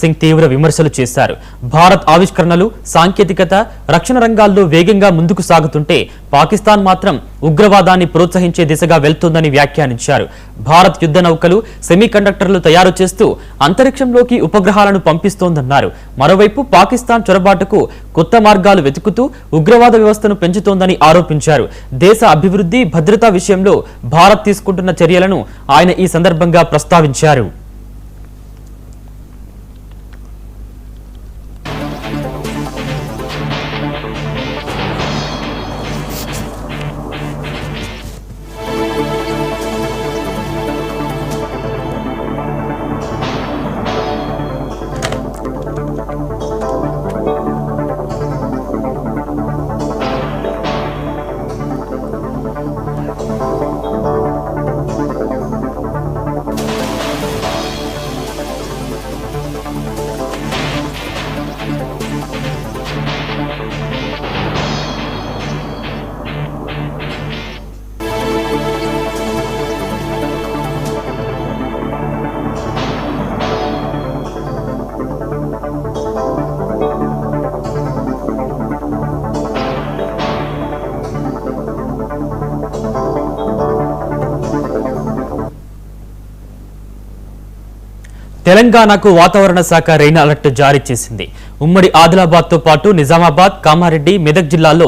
సింగ్ తీవ్ర విమర్శలు చేశారు. భారత్ ఆవిష్కరణలు, సాంకేతికత, రక్షణ రంగాల్లో వేగంగా ముందుకు సాగుతుంటే పాకిస్తాన్ మాత్రం ఉగ్రవాదాన్ని ప్రోత్సహించే దిశగా వెళ్తోందని వ్యాఖ్యానించారు. భారత్ యుద్ధ నౌకలు, సెమీకండక్టర్లు తయారు చేస్తూ అంతరిక్షంలోకి ఉపగ్రహాలను పంపిస్తోందన్నారు. మరోవైపు పాకిస్తాన్ చొరబాటుకు కొత్త మార్గాలు వెతుకుతూ ఉగ్రవాద వ్యవస్థను పెంచుతోందని ఆరోపించారు. దేశ అభివృద్ధి, భద్రతా విషయంలో భారత్ తీసుకుంటున్న చర్యలను ఆయన ఈ సందర్భంగా ప్రస్తావించారు. తెలంగాణకు వాతావరణ శాఖ రెయిన్ అలర్ట్ జారీ చేసింది. ఉమ్మడి ఆదిలాబాద్ తో పాటు నిజామాబాద్, కామారెడ్డి, మెదక్ జిల్లాల్లో